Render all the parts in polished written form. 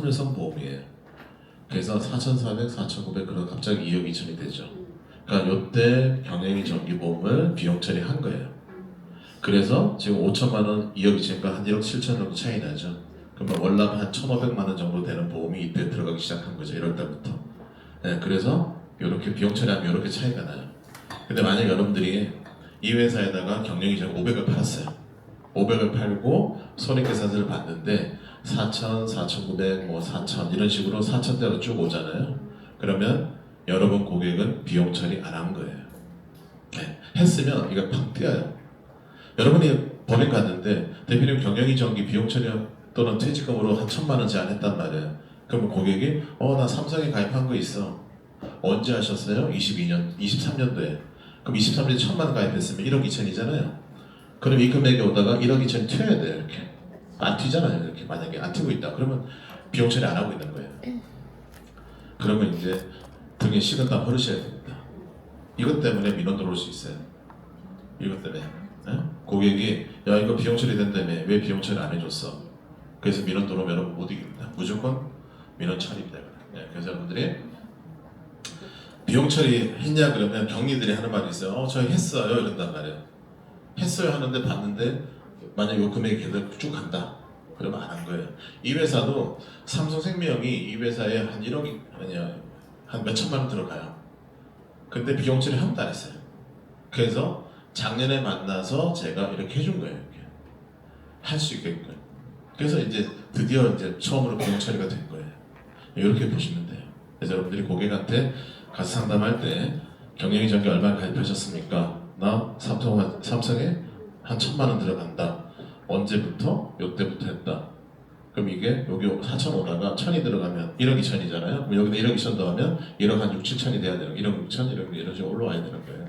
선물성 보험이에요. 그래서 4,400, 4,900 그러다 갑자기 2억 2천이 되죠. 그러니까 요때 경영이 정기보험을 비용 처리한 거예요. 그래서 지금 5천만 원, 2억 2천과 한 1억 7천 정도 차이 나죠. 그러면 월납 한 1,500만 원 정도 되는 보험이 이때 들어가기 시작한 거죠. 1월 달부터. 네, 그래서 이렇게 비용 처리하면 이렇게 차이가 나요. 근데 만약 여러분들이 이 회사에다가 경영이 정 500을 팔았어요. 500을 팔고 손익계산서를 봤는데 4,000, 4,900, 뭐 4,000 이런 식으로 4,000대로 쭉 오잖아요. 그러면 여러분 고객은 비용 처리 안 한 거예요. 네, 했으면 이거 팍 뛰어요. 여러분이 법인 갔는데 대표님 경영이 정기 비용 처리 또는 퇴직금으로 한 1,000만 원 제한했단 말이에요. 그러면 고객이 나 삼성에 가입한 거 있어. 언제 하셨어요? 22년, 23년도에. 그럼 23년에 1,000만 원 가입했으면 1억 2천이잖아요. 그럼 이 금액이 오다가 1억 2천 튀어야 돼요. 이렇게 안 튀잖아요. 이렇게 만약에 안 튀고 있다. 그러면 비용 처리 안 하고 있는 거예요. 그러면 이제 등에 식은땀 흐르셔야 됩니다. 이것 때문에 민원 들어올 수 있어요. 이것 때문에 고객이 야 이거 비용 처리 된다며 왜 비용 처리 안 해줬어? 그래서 민원 들어오면 여러분 못 이깁니다. 무조건 민원 처리입니다. 그래서 여러분들이 비용 처리 했냐 그러면 경리들이 하는 말이 있어요. 저희 했어요 이런단 말이에요. 했어요 하는데 봤는데 만약 요 금액이 계속 쭉 간다 그러면 안 한 거예요. 이 회사도 삼성생명이 이 회사에 한 1억이 아니야 한 몇천만 원 들어가요. 근데 비용 처리 한 번도 안 했어요. 그래서 작년에 만나서 제가 이렇게 해준 거예요. 할 수 있게끔. 그래서 이제 드디어 이제 처음으로 비용 처리가 된 거예요. 이렇게 보시면 돼요. 그래서 여러분들이 고객한테 가서 상담할 때 경영이 정기 얼마 가입하셨습니까? 나 삼성에 한 1,000만 원 들어간다. 언제부터? 요때부터 했다. 그럼 이게 여기 4천 오다가 1,000이 들어가면 1억 2천이잖아요. 그럼 여기다 1억 2천 더하면 1억 한 6, 7천이 돼야 되는 1억 6천 이런 식으로 올라와야 되는 거예요.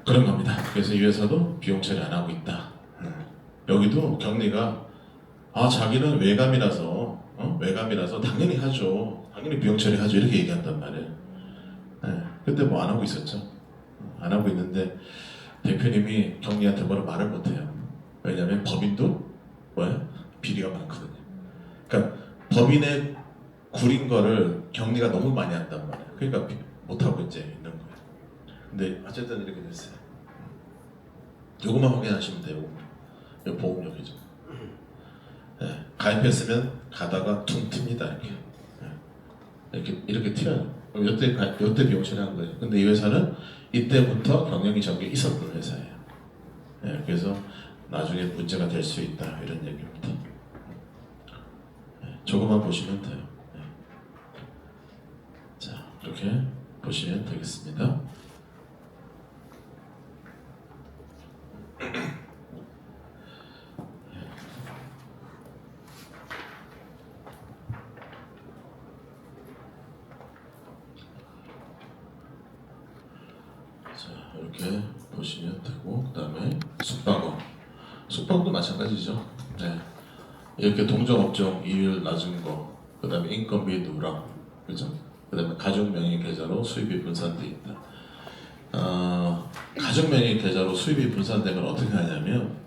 그런 겁니다. 그래서 이 회사도 비용 처리 안 하고 있다. 여기도 경리가 자기는 외감이라서 당연히 하죠. 당연히 비용 처리하죠. 이렇게 얘기한단 말이에요. 그때 뭐 안 하고 있었죠. 안 하고 있는데 대표님이 경리한테 뭐라 말을 못해요. 왜냐하면 법인도 비리가 많거든요. 그러니까 법인의 구린 거를 경리가 너무 많이 한단 말이에요. 그러니까 못하고 이제 있는 거예요. 근데 어쨌든 이렇게 됐어요. 요것만 확인하시면 돼요. 요 보험료이죠. 가입했으면 가다가 퉁 튑니다. 이렇게 튀어요. 요때 비용 처리한 거예요. 근데 이 회사는 이때부터 경영이 저게 있었던 회사예요. 그래서 나중에 문제가 될 수 있다 이런 얘기입니다. 저것만 보시면 돼요. 자, 이렇게 보시면 되겠습니다. 자, 이렇게 보시면 되고, 그 다음에 숙박도 마찬가지죠. 이렇게 동종업종 이율 낮은 거, 그 다음에 인건비 누락, 그죠? 그 다음에 가족명의 계좌로 수입이 분산돼 있다. 가족명의 계좌로 수입이 분산된 건 어떻게 하냐면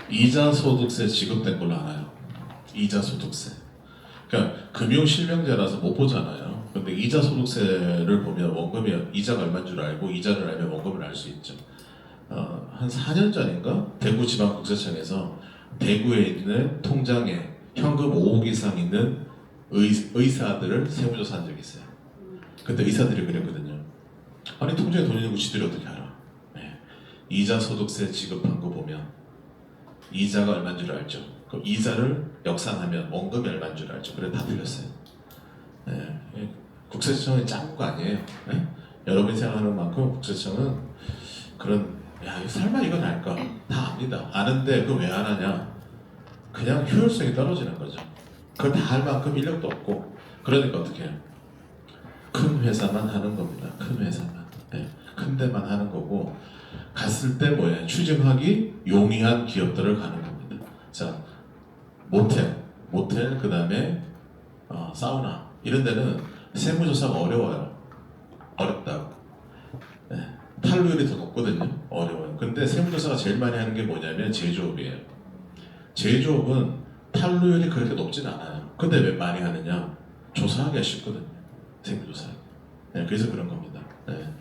이자 소득세 지급된 걸로 알아요. 이자 소득세. 그러니까 금융실명제라서 못 보잖아요. 근데 이자 소득세를 보면 원금이 이자가 얼마인 줄 알고 이자를 알면 원금을 알 수 있죠. 한 4년 전인가 대구지방국세청에서 대구에 있는 통장에 현금 5억 이상 있는 의사들을 세무조사한 적이 있어요. 그때 의사들이 그랬거든요. 아니 통장에 돈 있는 거 지들이 어떻게 알아? 이자 소득세 지급한 거 보면 이자가 얼마인 줄 알죠. 그럼 이자를 역산하면 원금이 얼마인 줄 알죠. 그래 다 틀렸어요. 국세청이 작은 거 아니에요. 여러분이 생각하는 만큼 국세청은 그런 설마 이건 알까? 다 압니다. 아는데 그거 왜 안 하냐? 그냥 효율성이 떨어지는 거죠. 그걸 다 할 만큼 인력도 없고 그러니까 어떻게 해요? 큰 회사만 하는 겁니다. 큰 회사만. 큰 데만 하는 거고 갔을 때 뭐예요? 추징하기 용이한 기업들을 가는 겁니다. 자, 모텔 그 다음에 사우나 이런 데는 세무조사가 어려워요. 어렵다고. 탈루율이 더 높거든요. 어려워요. 근데 세무조사가 제일 많이 하는 게 뭐냐면 제조업이에요. 제조업은 탄루율이 그렇게 높진 않아요. 근데 왜 많이 하느냐? 조사하기가 쉽거든요. 생리조사하기. 네, 그래서 그런 겁니다. 네.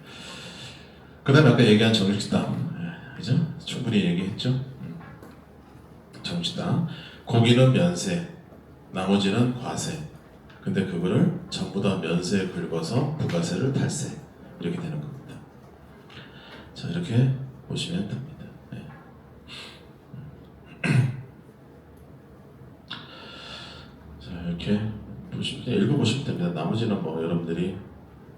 그 다음에 아까 얘기한 정식당. 네, 그죠? 충분히 얘기했죠? 정식당. 고기는 면세, 나머지는 과세. 근데 그거를 전부 다 면세에 긁어서 부가세를 탈세. 이렇게 되는 겁니다. 자, 이렇게 보시면 됩니다. 네. 자, 이렇게 보시면 읽어보시면 됩니다. 나머지는 뭐 여러분들이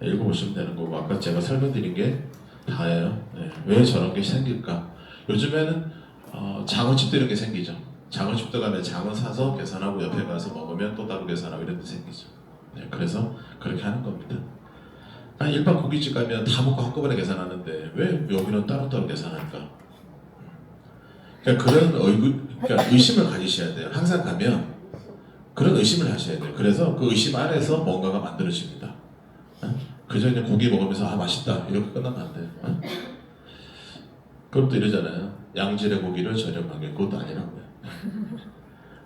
읽어보시면 되는 거고, 아까 제가 설명드린 게 다예요. 네. 왜 저런 게 생길까? 요즘에는 장어집도 이런 게 생기죠. 장어집도 가면 장어 사서 계산하고 옆에 가서 먹으면 또 따로 계산하고 이런 게 생기죠. 네. 그래서 그렇게 하는 겁니다. 아니, 일반 고깃집 가면 다 먹고 한꺼번에 계산하는데 왜 여기는 따로따로 계산할까? 그러니까 그러니까 의심을 가지셔야 돼요. 항상 가면 그런 의심을 하셔야 돼요. 그래서 그 의심 안에서 뭔가가 만들어집니다. 그저 이제 고기 먹으면서 아 맛있다 이렇게 끝나면 안 돼요. 그럼 또 이러잖아요. 양질의 고기를 저렴하게. 그것도 아니라고요.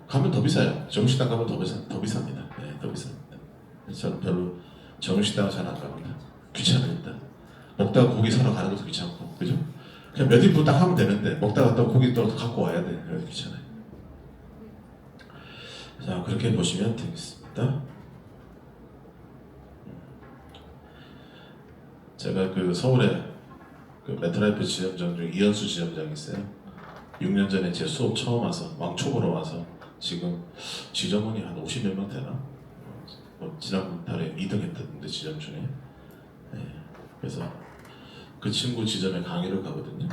가면 더 비싸요. 정식당 가면 더 비쌉니다. 네, 더 비쌉니다. 저는 별로 정식당은 잘 안 갑니다. 귀찮으니까. 먹다가 고기 사러 가는 것도 귀찮고, 그죠? 그냥 몇 인분 딱 하면 되는데 먹다가 또 고기 또 갖고 와야 돼. 그래서 귀찮아요. 자, 그렇게 보시면 되겠습니다. 제가 그 서울에 그 메트라이프 지점장 중에 이현수 지점장이 있어요. 6년 전에 제 수업 처음 와서 왕초보로 와서 지금 지점원이 한 50몇 명 되나? 지난달에 2등 했던데 지점 중에. 네. 그래서 그 친구 지점에 강의를 가거든요.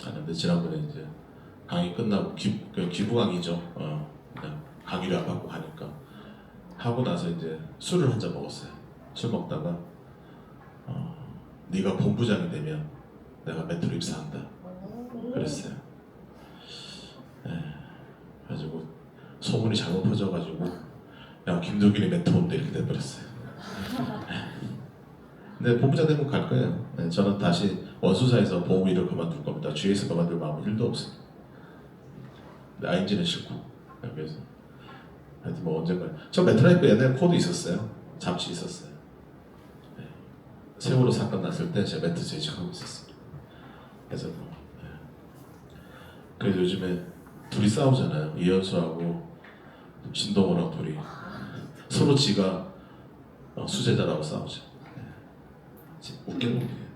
가는데 지난번에 이제 강의 끝나고 기부 강의죠. 그냥 강의를 안 받고 가니까 하고 나서 이제 술을 한 잔 먹었어요. 술 먹다가 네가 본부장이 되면 내가 메트로 입사한다. 그랬어요. 네. 그래가지고 소문이 잘못 퍼져가지고 야 김도균이 메트로 온다 이렇게 돼버렸어요. 근데 본부장 되면 갈 거예요. 네, 저는 다시 원수사에서 보험 일을 그만둘 겁니다. GS 그만둘 마음은 1도 없습니다. ING는 싫고. 네, 그래서 하여튼 뭐 언젠가 저 메트라이프 옛날에 코드 있었어요. 잠시 있었어요. 네. 세월호 사건 났을 때 제가 메트 재직하고 있었어요. 그래서 뭐, 네. 그래서 요즘에 둘이 싸우잖아요. 이현수하고 신동호랑 둘이 서로 지가 수제자라고 싸우죠. 웃긴 놈이에요.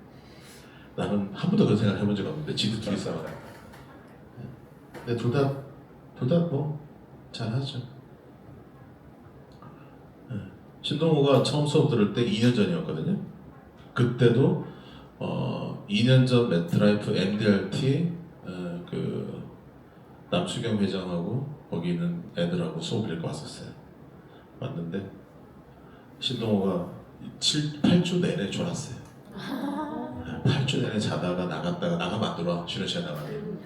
나는 한 번도 그런 생각 해본 적 없는데 지도 둘이 싸워요. 근데 둘 다 뭐 잘하죠. 신동호가 처음 수업 들을 때 2년 전이었거든요. 그때도 2년 전 메트라이프 MDRT 그 남수경 회장하고 거기 있는 애들하고 수업을 읽고 왔었어요. 왔는데 신동호가 8주 내내 졸았어요. 8주 내내 자다가 나갔다가 나가면 안 들어와. 쉬는 시간 나가면.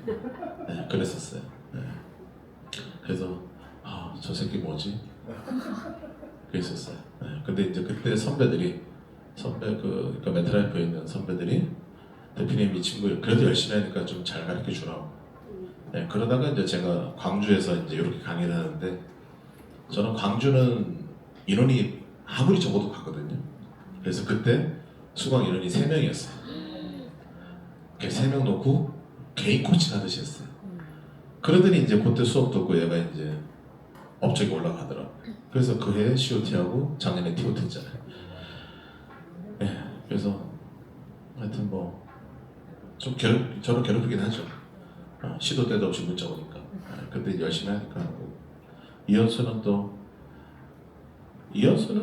네, 그랬었어요. 네. 그래서 저 새끼 뭐지? 그랬었어요. 네. 근데 이제 그때 선배들이 그러니까 메트라이프에 있는 선배들이 대표님 이 친구 그래도 열심히 하니까 좀 잘 가르쳐 주라고. 네, 그러다가 이제 제가 광주에서 이제 이렇게 강의를 하는데 저는 광주는 인원이 아무리 적어도 가거든요. 그래서 그때 수강 인원이 3명이었어요. 3명 놓고 개인 코칭 하듯이 했어요. 그러더니 이제 그때 수업 듣고 얘가 이제 업적이 올라가더라고요. 그래서 그 해에 COT하고 작년에 TOT 했잖아요. 네, 그래서 하여튼 뭐 좀 저를 괴롭히긴 하죠. 시도 때도 없이 문자 오니까. 근데 열심히 하니까 하고. 이현수는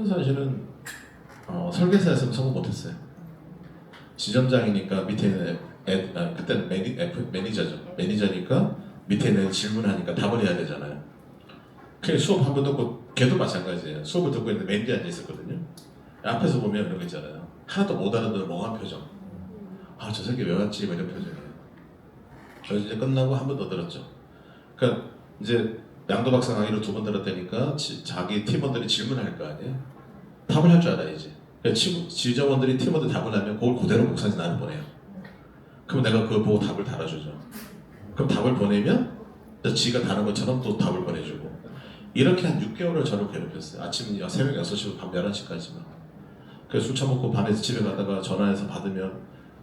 사실은 설계사였으면 성공 못했어요. 지점장이니까 밑에 있는 그때는 매니저죠. 매니저니까 밑에 있는 질문하니까 답을 해야 되잖아요. 그냥 수업 한 번 듣고 걔도 마찬가지예요. 수업을 듣고 있는데 매니저 앉아 있었거든요. 앞에서 보면 이런 거 있잖아요. 하나도 못 알아듣는 멍한 표정. 저 새끼 왜 왔지? 이런 표정이에요. 그래서 이제 끝나고 한 번 더 들었죠. 그러니까 이제 양도 박사 강의를 2번 들었다니까 자기 팀원들이 질문할 거 아니에요. 답을 할 줄 알아야지. 그러니까 지점원들이 팀원들 답을 하면 그걸 그대로 목사한테 나를 보내요. 그럼 내가 그걸 보고 답을 달아주죠. 그럼 답을 보내면 지가 다른 것처럼 또 답을 보내주고 이렇게 한 6개월을 저를 괴롭혔어요. 아침 새벽 6시부터 밤 11시까지만. 그래서 술 처먹고 밤에 집에 가다가 전화해서 받으면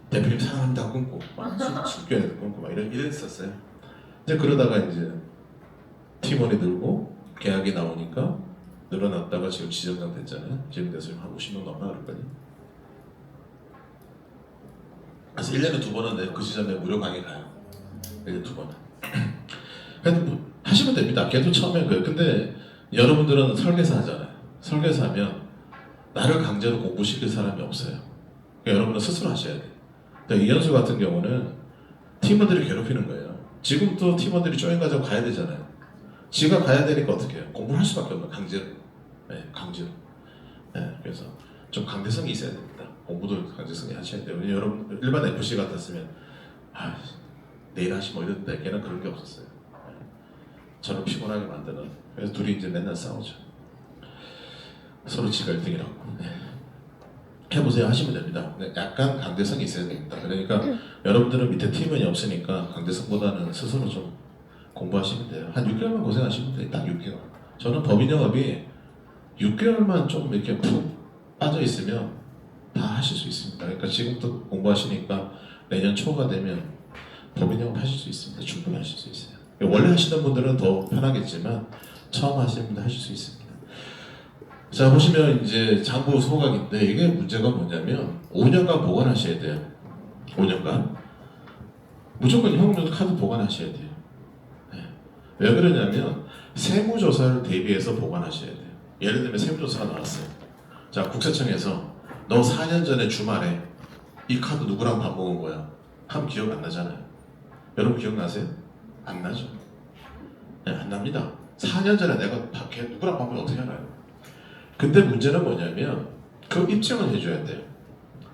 대표님 사랑합니다 끊고 막 술겨내도 끊고 막 이랬었어요. 이제 그러다가 이제 팀원이 늘고 계약이 나오니까 늘어났다가 지금 지점장 됐잖아요. 지금 돼서 한 50명 넘나 그랬거든요. 그래서 1년에 2번은 그 시점에 무료 강의 가요. 1년에 2번은. 그래도 뭐 하시면 됩니다. 걔도 처음에 그래요. 근데 여러분들은 설계사 하잖아요. 설계사 하면 나를 강제로 공부시킬 사람이 없어요. 그러니까 여러분은 스스로 하셔야 돼요. 이현수 같은 경우는 팀원들이 괴롭히는 거예요. 지금도 팀원들이 조인 가자고 가야 되잖아요. 지가 가야 되니까 어떻게 해요? 공부를 할 수밖에 없는 강제로. 네, 강제로. 네, 그래서 좀 강제성이 있어야 됩니다. 공부도 강제성이 하셔야 돼요. 여러분 일반 FC 같았으면 내일 하시 뭐 이랬는데 걔는 그런 게 없었어요. 네. 저를 피곤하게 만드는. 그래서 둘이 이제 맨날 싸우죠. 서로 지가 1등이라고. 네. 해보세요 하시면 됩니다. 약간 강제성이 있어야 됩니다. 그러니까 여러분들은 밑에 팀원이 없으니까 강제성보다는 스스로 좀 공부하시면 돼요. 한 6개월만 고생하시면 돼요. 딱 6개월. 저는 법인 영업이 6개월만 좀 이렇게 푹 빠져 있으면 다 하실 수 있습니다. 그러니까 지금부터 공부하시니까 내년 초가 되면 법인 영업 하실 수 있습니다. 충분히 하실 수 있어요. 원래 하시던 분들은 더 편하겠지만 처음 하시는 분들 하실 수 있습니다. 자 보시면 이제 장부 소각인데 이게 문제가 뭐냐면 5년간 보관하셔야 돼요. 5년간 무조건 현금 카드 보관하셔야 돼요. 네. 왜 그러냐면 세무조사를 대비해서 보관하셔야 돼요. 예를 들면 세무조사가 나왔어요. 자 국세청에서 너 4년 전에 주말에 이 카드 누구랑 밥 먹은 거야? 하면 기억 안 나잖아요. 여러분 기억나세요? 안 나죠? 네, 안 납니다. 4년 전에 내가 누구랑 밥 먹으면 어떻게 알아요? 근데 문제는 뭐냐면 그 입증을 해줘야 돼요.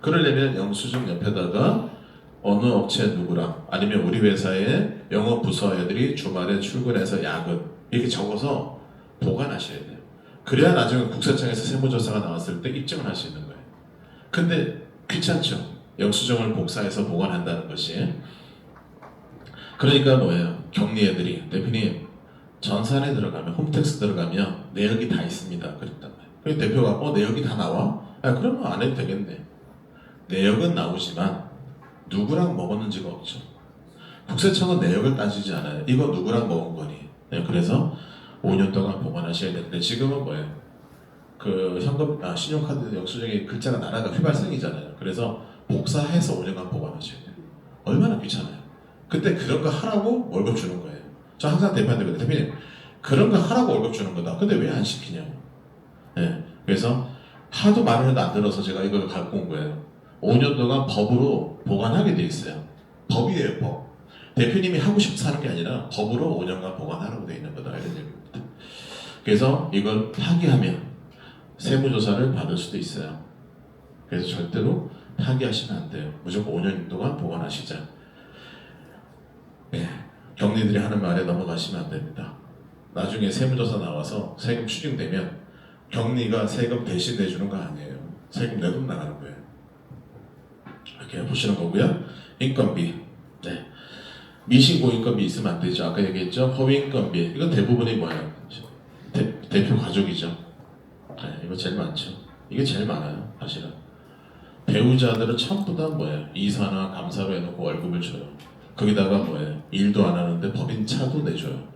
그러려면 영수증 옆에다가 어느 업체 누구랑 아니면 우리 회사의 영업 부서 애들이 주말에 출근해서 야근 이렇게 적어서 보관하셔야 돼요. 그래야 나중에 국세청에서 세무조사가 나왔을 때 입증을 할 수 있는 거예요. 근데 귀찮죠. 영수증을 복사해서 보관한다는 것이. 그러니까 뭐예요? 격리 애들이 대표님 전산에 들어가면 홈택스 들어가면 내역이 다 있습니다. 그랬단 말이에요. 그래서 대표가 내역이 다 나와? 그러면 안 해도 되겠네. 내역은 나오지만 누구랑 먹었는지가 없죠. 국세청은 내역을 따지지 않아요. 이거 누구랑 먹은 거니? 네, 그래서 5년 동안 보관하셔야 되는데 지금은 뭐예요? 그 현금, 신용카드 영수증에 글자가 나라가 휘발성이잖아요. 그래서 복사해서 5년간 보관하셔야 돼요. 얼마나 귀찮아요. 그때 그런 거 하라고 월급 주는 거예요. 저 항상 대표한테 그래요. 대표님 그런 거 하라고 월급 주는 거다. 근데 왜 안 시키냐고. 네, 그래서 하도 말을 해도 안 들어서 제가 이걸 갖고 온 거예요. 5년 동안 법으로 보관하게 돼 있어요. 법이에요, 법. 대표님이 하고 싶어서 하는 게 아니라 법으로 5년간 보관하라고 돼 있는 거다. 이런 얘기입니다. 그래서 이걸 파기하면 세무조사를 받을 수도 있어요. 그래서 절대로 파기하시면 안 돼요. 무조건 5년 동안 보관하시자. 네, 격리들이 하는 말에 넘어가시면 안 됩니다. 나중에 세무조사 나와서 세금 추징되면 격리가 세금 대신 내주는 거 아니에요. 세금 내돈 나가는 거예요. 이렇게 보시는 거고요. 인건비. 네. 미신고 인건비 있으면 안 되죠. 아까 얘기했죠. 허위 인건비. 이건 대부분이 뭐예요? 대표 가족이죠. 네, 이거 제일 많죠. 이게 제일 많아요. 사실은. 배우자들은 전부 다 뭐예요? 이사나 감사로 해놓고 월급을 줘요. 거기다가 뭐예요? 일도 안 하는데 법인차도 내줘요.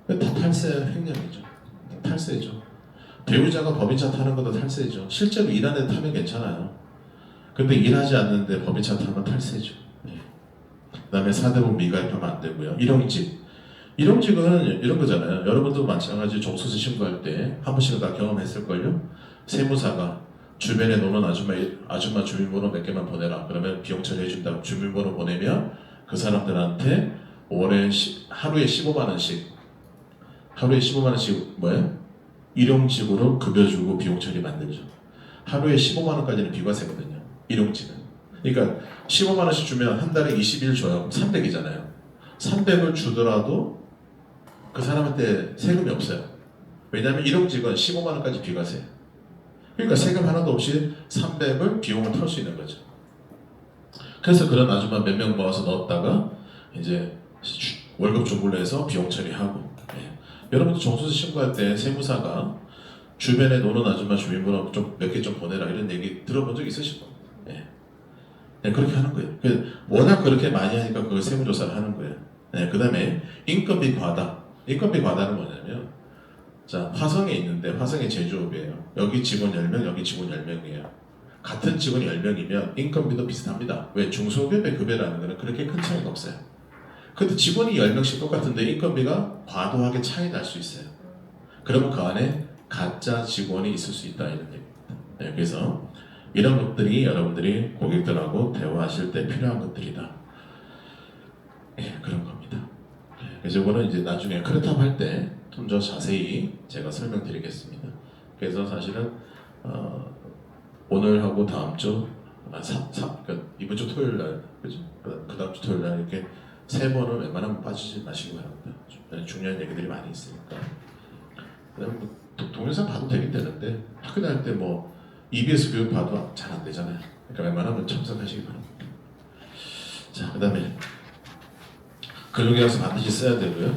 다 탈세 횡령이죠. 탈세죠. 배우자가 법인차 타는 것도 탈세죠. 실제로 일하는 데 타면 괜찮아요. 근데 일하지 않는데 법인차 타면 탈세죠. 네. 그 다음에 사대보험 미가입하면 안 되고요. 일용직. 일용직은 이런 거잖아요. 여러분도 마찬가지 종소득 신고할 때 한 번씩은 다 경험했을걸요. 세무사가 주변에 노는 아줌마 주민번호 몇 개만 보내라. 그러면 비용 처리해준다고 주민번호 보내면 그 사람들한테 하루에 15만 원씩 뭐예요? 일용직으로 급여 주고 비용 처리 만들죠. 하루에 15만 원까지는 비과세거든요. 일용직은. 그러니까 15만 원씩 주면 한 달에 20일 줘요. 300이잖아요. 300을 주더라도 그 사람한테 세금이 없어요. 왜냐하면 일용직은 15만 원까지 비과세. 그러니까 세금 하나도 없이 300을 비용을 털 수 있는 거죠. 그래서 그런 아줌마 몇 명 모아서 넣었다가 이제 월급 중불로 해서 비용 처리하고. 네. 여러분도 종소득 신고할 때 세무사가 주변에 노는 아줌마 주민번호 좀 몇 개 좀 보내라 이런 얘기 들어본 적 있으실 겁니다. 예. 네, 그렇게 하는 거예요. 워낙 그렇게 많이 하니까 그걸 세무조사를 하는 거예요. 네, 그 다음에 인건비 과다. 인건비 과다는 뭐냐면, 자, 화성에 있는데 화성의 제조업이에요. 여기 직원 10명, 여기 직원 10명이에요. 같은 직원 10명이면 인건비도 비슷합니다. 왜? 중소기업의 급여라는 거는 그렇게 큰 차이가 없어요. 근데 직원이 10명씩 똑같은데 인건비가 과도하게 차이 날 수 있어요. 그러면 그 안에 가짜 직원이 있을 수 있다 이런 얘기입니다. 네, 그래서 이런 것들이 여러분들이 고객들하고 대화하실 때 필요한 것들이다. 네, 그런 겁니다. 네, 그래서 이거는 이제 나중에 크레탑 할 때 좀 더 자세히 제가 설명드리겠습니다. 그래서 사실은 오늘 하고 다음 주, 그러니까 이번 주 토요일 날, 그죠? 그 다음 주 토요일 날 이렇게 3번은 웬만하면 빠지지 마시기 바랍니다. 중요한 얘기들이 많이 있으니까. 그다음에 뭐 동영상 봐도 되긴 되는데 학교 다닐 때 뭐 EBS 교육 봐도 잘 안 되잖아요. 그러니까 웬만하면 참석하시기 바랍니다. 자, 그다음에 근로계약서 반드시 써야 되고요.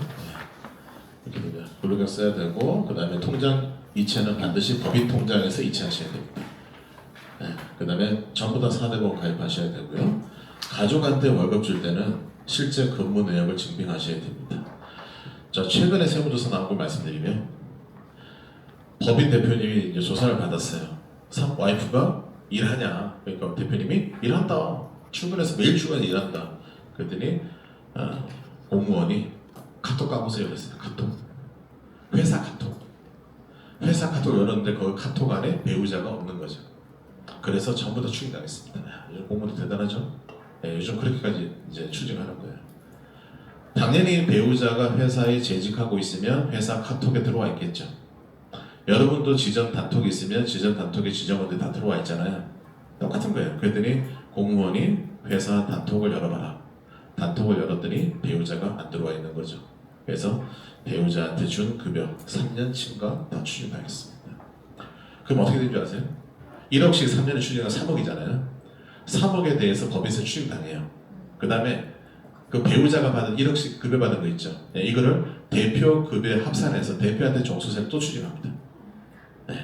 이렇게 되면 근로계약서 써야 되고, 그다음에 통장 이체는 반드시 법인 통장에서 이체하셔야 됩니다. 네, 그다음에 전부 다 4대보험 가입하셔야 되고요. 가족한테 월급 줄 때는 실제 근무 내역을 증빙하셔야 됩니다. 자, 최근에 세무조사 나온 걸 말씀드리면 법인 대표님이 이제 조사를 받았어요. 와이프가 일하냐? 그러니까 대표님이 일한다. 출근해서 매일 출근해서 일한다. 그랬더니 공무원이 카톡 까보세요 그랬어요. 카톡. 회사 카톡. 회사 카톡 열었는데 거기 카톡 안에 배우자가 없는 거죠. 그래서 전부 다 추징당했습니다. 요즘 공무원도 대단하죠? 네, 요즘 그렇게까지 이제 추징하는 거예요. 당연히 배우자가 회사에 재직하고 있으면 회사 카톡에 들어와 있겠죠. 여러분도 지점 단톡이 있으면 지점 단톡에 지점원들이 다 들어와 있잖아요. 똑같은 거예요. 그랬더니 공무원이 회사 단톡을 열어봐라. 단톡을 열었더니 배우자가 안 들어와 있는 거죠. 그래서 배우자한테 준 급여 3년 친가 다 추징당했습니다. 그럼 어떻게 된 줄 아세요? 1억씩 3년에 추징하면 3억이잖아요. 3억에 대해서 법인세 추징당해요. 그 다음에 그 배우자가 받은 1억씩 급여 받은 거 있죠. 네, 이거를 대표 급여 합산해서 대표한테 종소세를 또 추징합니다. 네,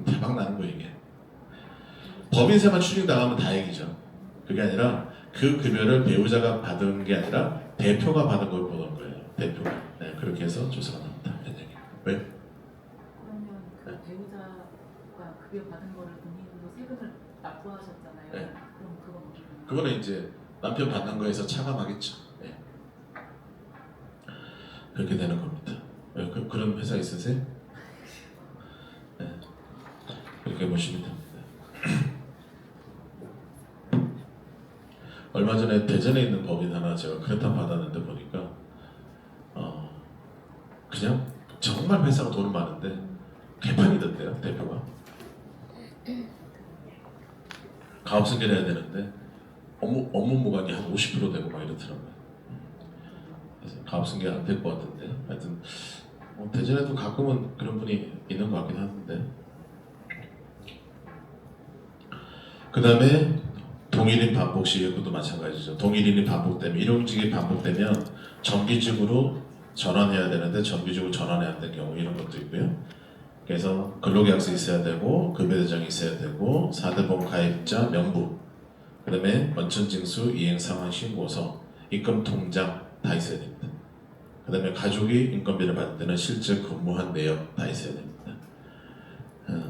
대박 나는 거예요 이게. 법인세만 추징당하면 다행이죠. 그게 아니라 그 급여를 배우자가 받은 게 아니라 대표가 받은 걸 보는 거예요. 대표가. 네, 그렇게 해서 조사가 나옵니다. 왜? 그러면 그 배우자가 급여 받은 거를 본인도 세금을 납부하셨잖아요. 네. 그럼 그건 어떻게 되나요? 그거는 이제 남편 받는 거에서 차감하겠죠. 네. 그렇게 되는 겁니다. 그런 회사 있으세요? 네. 그렇게 보시면 됩니다. 얼마 전에 대전에 있는 법인 하나 제가 크레탑 받았는데 보니까 그냥 정말 회사가 돈은 많은데 개판이던데요, 대표가. 가업승계를 해야 되는데 업무 무관이 한 50% 되고 막 이렇더라고요. 그래서 가업승계 안 될 것 같은데, 하여튼 대전에도 가끔은 그런 분이 있는 것 같긴 하는데. 그 다음에 동일인 반복 시 이것도 마찬가지죠. 동일인이 반복되면, 일용직이 반복되면 정기직으로 전환해야 되는데 정기직으로 전환이 안 된 경우 이런 것도 있고요. 그래서 근로계약서 있어야 되고 급여대장이 있어야 되고 4대보험 가입자 명부, 그 다음에 원천징수 이행상황 신고서, 입금통장 다 있어야 됩니다. 그 다음에 가족이 인건비를 받을 때는 실제 근무한 내역 다 있어야 됩니다.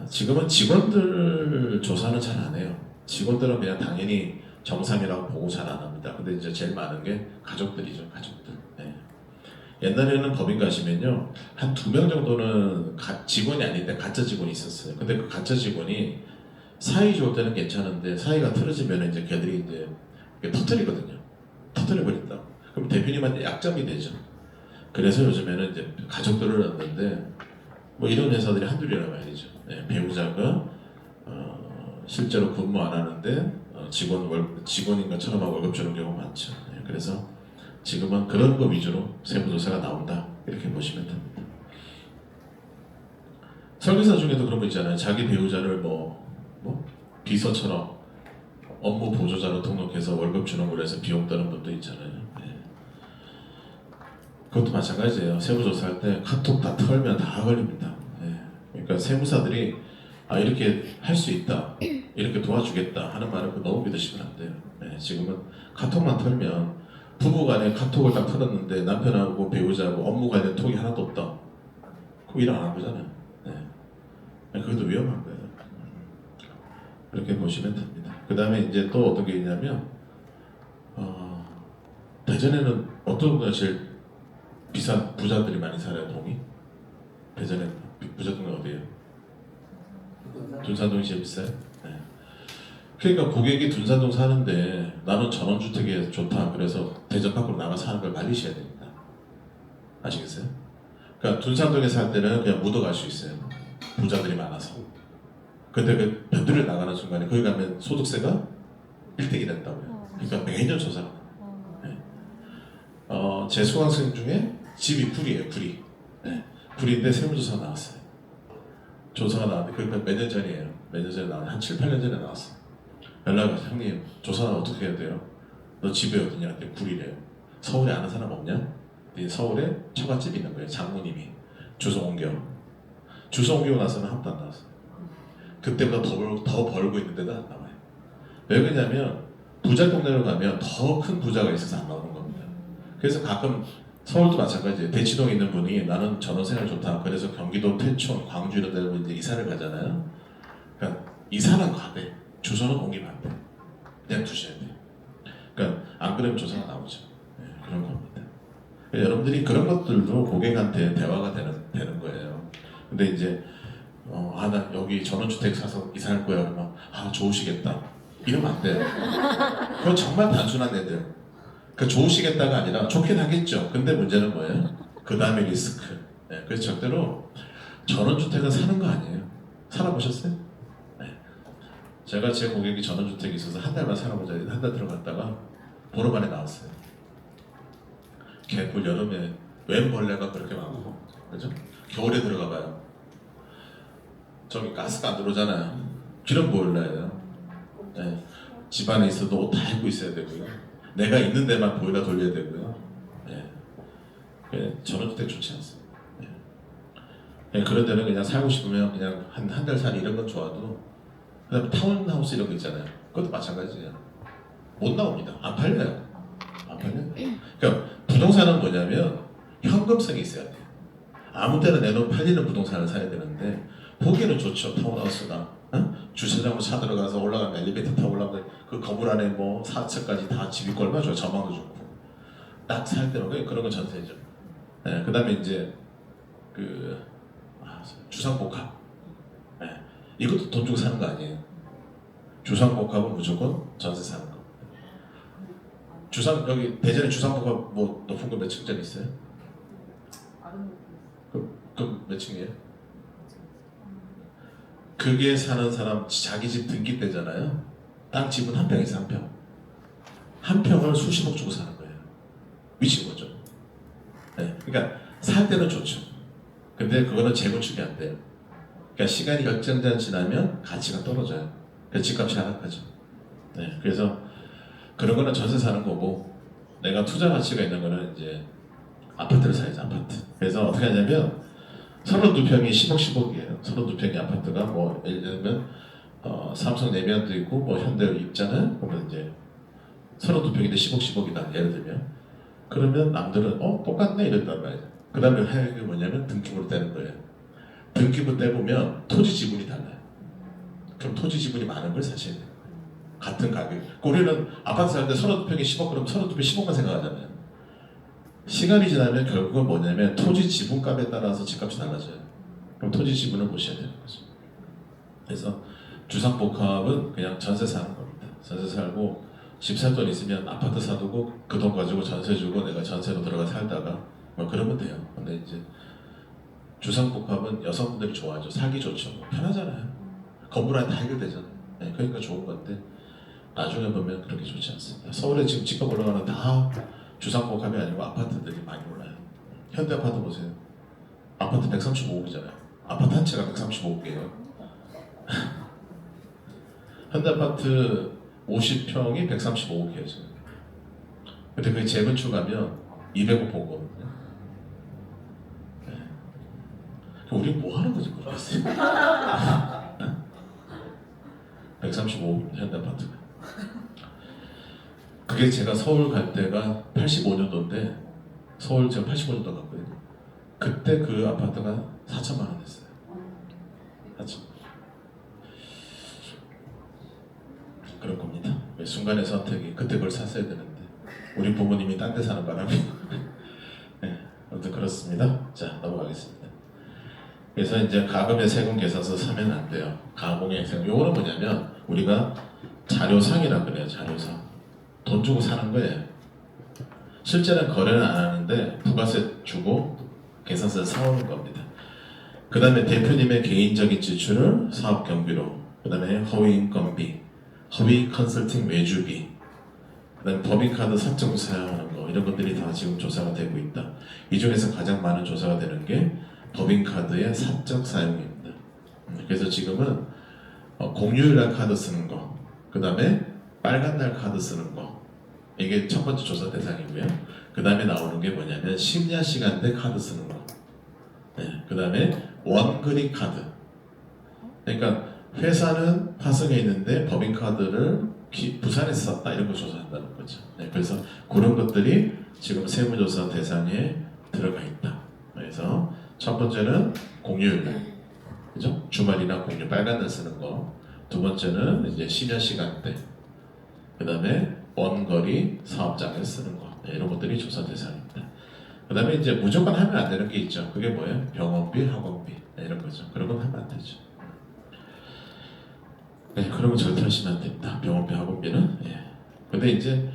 지금은 직원들 조사는 잘 안 해요. 직원들은 그냥 당연히 정상이라고 보고 잘 안 합니다. 근데 이제 제일 많은 게 가족들이죠. 가족들. 네. 옛날에는 법인 가시면요, 한 2명 정도는 직원이 아닌데 가짜 직원이 있었어요. 근데 그 가짜 직원이 사이 좋을 때는 괜찮은데 사이가 틀어지면 이제 걔들이 이제 터뜨리거든요. 터뜨려버린다. 그럼 대표님한테 약점이 되죠. 그래서 요즘에는 이제 가족들을 넣는데 뭐 이런 회사들이 한둘이란 말이죠. 네, 배우자가 실제로 근무 안 하는데 직원인 것처럼 월급 주는 경우가 많죠. 네, 그래서 지금은 그런 거 위주로 세무조사가 나온다 이렇게 보시면 됩니다. 설계사 중에도 그런 거 있잖아요. 자기 배우자를 뭐 비서처럼 업무 보조자로 등록해서 월급 주는 걸로 해서 비용 떠는 분도 있잖아요. 네. 그것도 마찬가지예요. 세무조사할 때 카톡 다 털면 다 걸립니다. 예. 그러니까 세무사들이 이렇게 할 수 있다, 이렇게 도와주겠다 하는 말을 너무 믿으시면 안 돼요. 예. 지금은 카톡만 털면 부부간에 카톡을 딱 털었는데 남편하고 배우자하고 업무 관련 톡이 하나도 없다. 그럼 일 안 한 거잖아요. 예. 그것도 위험한 거예요. 그렇게 보시면 됩니다. 그 다음에 이제 또 어떤 게 있냐면 대전에는 어떤 분이 제일 비싼 부자들이 많이 살아요, 동이? 대전에 부자 동네 어디예요? 둔산동이 제일 비싸요? 네. 그러니까 고객이 둔산동 사는데 나는 전원주택이 좋다. 그래서 대전 밖으로 나가 사는 걸 말리셔야 됩니다. 아시겠어요? 그러니까 둔산동에 살 때는 그냥 묻어갈 수 있어요. 부자들이 많아서. 근데 그 변두리를 나가는 순간에 거기 가면 소득세가 1등이 된다고요. 그러니까 매년 조사가 나요. 제 수강생 중에 집이 구리예요, 구리. 네. 구리인데 세무조사가 나왔어요. 조사가 나왔는데 그러니까 몇 년 전이에요. 몇 년 전에 나왔는데 한 7, 8년 전에 나왔어. 연락이 와서 형님 조사는 어떻게 해야 돼요? 너 집이 어디냐? 그랬더니 구리래요. 서울에 아는 사람 없냐? 서울에 처갓집이 있는 거예요. 장모님이. 주소 옮겨. 주소 옮기고 나서는 한 번도 안 나왔어요. 그때보다 더 벌고 있는데도 안 나와요. 왜 그러냐면 부자 동네로 가면 더 큰 부자가 있어서 안 나오는 겁니다. 그래서 가끔 서울도 마찬가지예요. 대치동에 있는 분이 나는 전원생활 좋다. 그래서 경기도 태촌, 광주 이런 데로 이제 이사를 가잖아요. 그러니까 이사는 가되 주소는 옮기면 안 돼. 그냥 두셔야 돼. 그러니까 안 그러면 조사가 나오죠. 네, 그런 겁니다. 여러분들이 그런 것들도 고객한테 대화가 되는 거예요. 근데 이제 나 여기 전원주택 사서 이사할 거야. 그러면 좋으시겠다. 이러면 안 돼요. 그건 정말 단순한 애들. 그 좋으시겠다가 아니라 좋긴 하겠죠. 근데 문제는 뭐예요? 그 다음에 리스크. 네, 그래서 절대로 전원주택은 사는 거 아니에요. 살아보셨어요? 네. 제가 제 고객이 전원주택이 있어서 한 달만 살아보자. 한 달 들어갔다가 보름 만에 나왔어요. 개꿀 여름에 웬 벌레가 그렇게 많고, 그죠? 겨울에 들어가 봐요. 저기 가스가 안 들어오잖아요. 기름 보일러예요. 네. 집안에 있어도 옷 다 입고 있어야 되고요. 내가 있는 데만 보일러 돌려야 되고요. 네. 전원주택 좋지 않습니다. 네. 그런 데는 그냥 살고 싶으면 그냥 한 달 살 이런 건 좋아도 그다음에 타운하우스 이런 거 있잖아요. 그것도 마찬가지예요. 못 나옵니다. 안 팔려요. 안 팔려요. 그러니까 부동산은 뭐냐면 현금성이 있어야 돼요. 아무 때나 내놓으면 팔리는 부동산을 사야 되는데 보기에는 좋죠. 타운하우스가 주차장으로 차 들어가서 올라가면 엘리베이터 타고 올라가면 그 건물 안에 뭐 4층까지 다 집이 얼마나 좋아요. 전망도 좋고 딱 살 때는 그런 건 전세죠. 네, 그 다음에 이제 주상복합. 네, 이것도 돈 주고 사는 거 아니에요. 주상복합은 무조건 전세 사는 거. 여기 대전에 주상복합 뭐 높은 거 몇 층짜리 있어요? 그럼 몇 층이에요? 그게 사는 사람 자기 집 등기 때잖아요. 땅 집은 한 평에서 한 평. 한 평을 수십억 주고 사는 거예요. 미친 거죠. 네, 그러니까 살 때는 좋죠. 근데 그거는 재건축이 안 돼요. 그러니까 시간이 결정전 지나면 가치가 떨어져요. 그래서 집값이 하락하죠. 네, 그래서 그런 거는 전세 사는 거고 내가 투자 가치가 있는 거는 이제 아파트를 사야지. 아파트. 그래서 어떻게 하냐면 32평이 10억 10억이에요. 32평의 아파트가 뭐 예를 들면 삼성 내면도 있고 뭐 현대 있잖아요. 그러면 이제 32평인데 10억 10억이다 예를 들면 그러면 남들은 똑같네 이랬단 말이에요. 그 다음에 할 게 뭐냐면 등기부를 떼는 거예요. 등기부 떼보면 토지 지분이 달라요. 그럼 토지 지분이 많은 걸 사셔야 돼요. 같은 가격. 우리는 아파트 살 때 32평이 10억 그럼 32평 10억만 생각하잖아요. 시간이 지나면 결국은 뭐냐면 토지 지분값에 따라서 집값이 달라져요. 그럼 토지 지분을 보셔야 되는 거죠. 그래서 주상복합은 그냥 전세 사는 겁니다. 전세 살고 집 살 돈 있으면 아파트 사두고 그 돈 가지고 전세 주고 내가 전세로 들어가 살다가 뭐 그러면 돼요. 근데 이제 주상복합은 여성분들이 좋아하죠. 살기 좋죠. 편하잖아요. 건물 안에 다 해결되잖아요. 네, 그러니까 좋은 건데 나중에 보면 그렇게 좋지 않습니다. 서울에 지금 집값 올라가는 다 주상복합이 아니고 아파트들이 많이 올라요. 현대 아파트 보세요. 아파트 135억이잖아요. 아파트 한 채가 135억이에요. 현대 아파트 50평이 135억이에요 지금. 근데 그게 재건축하면 200억 보거든요. 우리 뭐 하는 건지 모르겠어요. 135 현대 아파트가. 그게 제가 서울 갈 때가 85년도인데 서울 제가 85년도 갔거든요. 그때 그 아파트가 4천만 원 했어요. 4천. 그럴 겁니다. 순간의 선택이 그때 그걸 샀어야 되는데 우리 부모님이 딴 데 사는 바람에 네, 아무튼 그렇습니다. 자, 넘어가겠습니다. 그래서 이제 가금의 세금 계산서 사면 안 돼요. 가공의 세금. 요거는 뭐냐면 우리가 자료상이라 그래요. 자료상. 돈 주고 사는 거예요. 실제는 거래는 안 하는데 부가세 주고 계산서를 사오는 겁니다. 그 다음에 대표님의 개인적인 지출을 사업 경비로, 그 다음에 허위 인건비, 허위 컨설팅 외주비, 그 다음에 법인카드 사적 사용하는 거, 이런 것들이 다 지금 조사가 되고 있다. 이 중에서 가장 많은 조사가 되는 게 법인카드의 사적 사용입니다. 그래서 지금은 공휴일날 카드 쓰는 거, 그 다음에 빨간날 카드 쓰는 거, 이게 첫 번째 조사 대상이고요. 그 다음에 나오는 게 뭐냐면 심야 시간대 카드 쓰는 거, 네, 그 다음에 원그립 카드. 그러니까 회사는 화성에 있는데 법인카드를 부산에서 썼다, 이런 거 조사한다는 거죠. 네, 그래서 그런 것들이 지금 세무조사 대상에 들어가 있다. 그래서 첫 번째는 공휴일, 그죠? 주말이나 공휴일, 빨간날 쓰는 거. 두 번째는 이제 심야 시간대. 그 다음에 원거리 사업장에 쓰는 거. 네, 이런 것들이 조사 대상입니다. 그 다음에 이제 무조건 하면 안 되는 게 있죠. 그게 뭐예요? 병원비, 학원비, 네, 이런 거죠. 그런 건 하면 안 되죠. 네, 그런 건 절대 하시면 안 됩니다. 병원비, 학원비는. 예. 근데 이제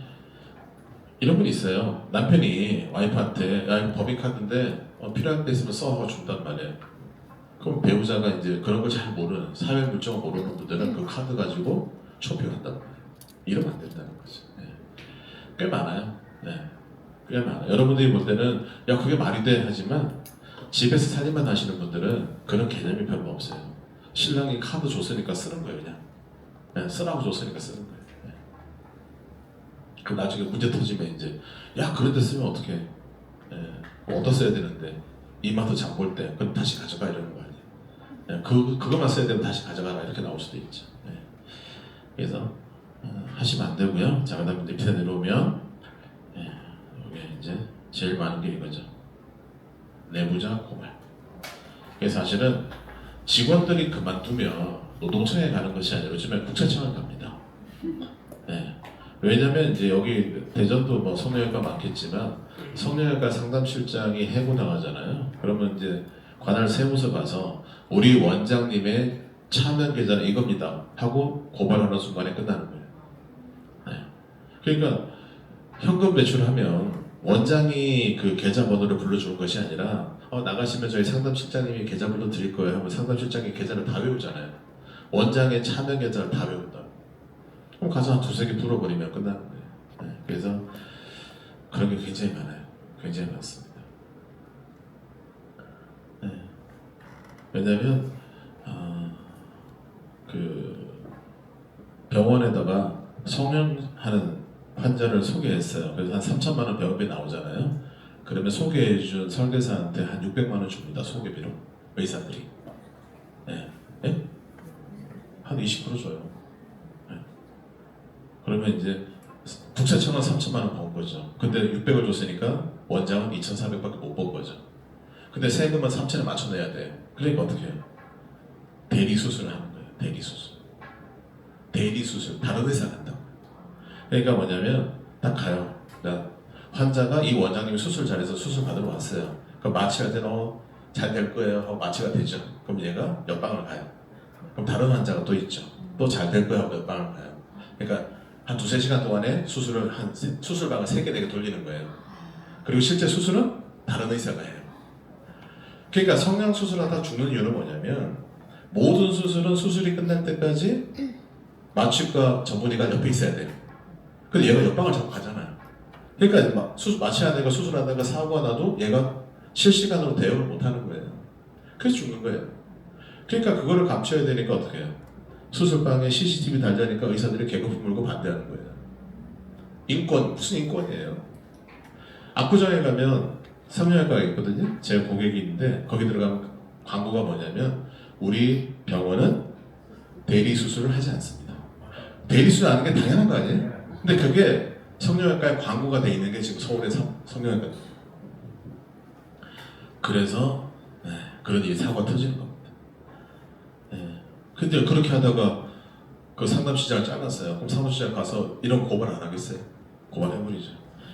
이런 분 있어요. 남편이 와이프한테 야, 이거 법인카드인데 필요한 데 있으면 써서 준단 말이에요. 그럼 배우자가 이제 그런 걸 잘 모르는, 사회 물정을 모르는 분들은 그 카드 가지고 쇼핑한단 말이에요. 이러면 안 된다는 거죠. 네. 꽤 많아요. 네. 꽤 많아요. 여러분들이 볼 때는 야 그게 말이 돼 하지만 집에서 살림만 하시는 분들은 그런 개념이 별로 없어요. 신랑이 카드 줬으니까 쓰는 거예요, 그냥. 네, 쓰라고 줬으니까 쓰는 거예요. 네. 그 나중에 문제 터지면 이제 야 그런 데 쓰면 어떡해. 네. 어디다 써야 되는데 이마트 장 볼 때 그럼 다시 가져가 이러는 거 아니에요. 네. 그것만 써야 되면 다시 가져가라 이렇게 나올 수도 있죠. 네. 그래서 하시면 안 되고요. 자, 그 다음에 밑에 내려오면 여기 이제 제일 많은 게 이거죠. 내부자 고발. 그래서 사실은 직원들이 그만두면 노동청에 가는 것이 아니라 요즘에 국세청에 갑니다. 네. 왜냐면 이제 여기 대전도 뭐 성형외과 많겠지만 성형외과 상담실장이 해고당하잖아요. 그러면 이제 관할 세무서 가서 우리 원장님의 차명 계좌는 이겁니다 하고 고발하는 순간에 끝나는 거예요. 네. 그러니까 현금 배출하면 원장이 그 계좌번호를 불러주는 것이 아니라 나가시면 저희 상담실장님이 계좌번호 드릴 거예요 하면 상담실장이 계좌를 다 외우잖아요. 원장의 차명 계좌를 다 외운다. 그럼 가서 한 두세 개 풀어버리면 끝나는 거예요. 네. 그래서 그런 게 굉장히 많아요. 굉장히 많습니다. 네. 왜냐하면 그 병원에다가 성형하는 환자를 소개했어요. 그래서 한 3천만 원 병원비 나오잖아요. 그러면 소개해준 설계사한테 한 600만 원 줍니다. 소개비로 의사들이. 네. 네? 한 20% 줘요. 네. 그러면 이제 국세청은 3천만 원 번 거죠. 근데 600을 줬으니까 원장은 2,400밖에 못 번 거죠. 근데 세금은 3천에 맞춰내야 돼. 그러니까 어떻게 해요? 대리 수술을 하는 거예요. 대리 수술. 대리 수술. 다른 회사 간다고. 그러니까 뭐냐면 딱 가요. 그러니까 환자가 이 원장님이 수술 잘해서 수술 받으러 왔어요. 그럼 마취할 때는 잘 될 거예요 하고 마취가 되죠. 그럼 얘가 옆방을 가요. 그럼 다른 환자가 또 있죠. 또 잘 될 거야 하고 옆방을 가요. 그러니까 한 두세 시간 동안에 수술방을 3개, 4개 돌리는 거예요. 그리고 실제 수술은 다른 의사가 해요. 그러니까 성형 수술하다 죽는 이유는 뭐냐면 모든 수술은 수술이 끝날 때까지 마취과 전문의가 옆에 있어야 돼요. 근데 얘가 옆방을 자꾸 가잖아요. 그러니까 마취하다가 수술하다가 사고가 나도 얘가 실시간으로 대응을 못하는 거예요. 그래서 죽는 거예요. 그러니까 그거를 감춰야 되니까 어떻게 해요? 수술방에 CCTV 달자니까 의사들이 개고프 물고 반대하는 거예요. 인권, 무슨 인권이에요? 압구정에 가면 성형외과가 있거든요. 제 고객이 있는데 거기 들어가면 광고가 뭐냐면 우리 병원은 대리 수술을 하지 않습니다. 대리 수술 하는 게 당연한 거 아니에요? 근데 그게 성형외과에 광고가 돼 있는 게 지금 서울의 성형외과. 그래서 그런 일이 사고가 터지는 겁니다. 근데 그렇게 하다가 그 상담시장을 잘랐어요. 그럼 상담시장 가서 이런 고발 안 하겠어요? 고발해버리죠.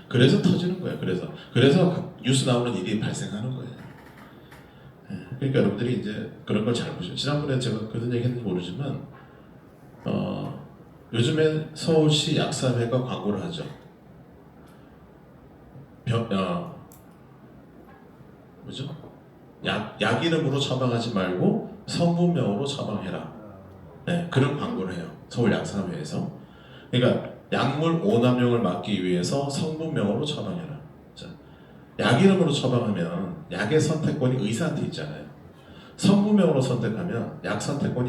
그래서 터지는 거예요. 그래서 뉴스 나오는 일이 발생하는 거예요. 그러니까 여러분들이 이제 그런 걸 잘 보셔요. 지난번에 제가 그런 얘기 했는지 모르지만 요즘에 서울시 약사회가 광고를 하죠. 뭐죠? 약 이름으로 처방하지 말고 성분명으로 처방해라. 그런 광고를 해요. 서울 약사회에서. 그러니까 약물 오남용을 막기 위해서 성분명으로 처방해라. 자, 약 이름으로 처방하면 약의 선택권이 의사한테 있잖아요. 성분명으로 선택하면 약 선택권이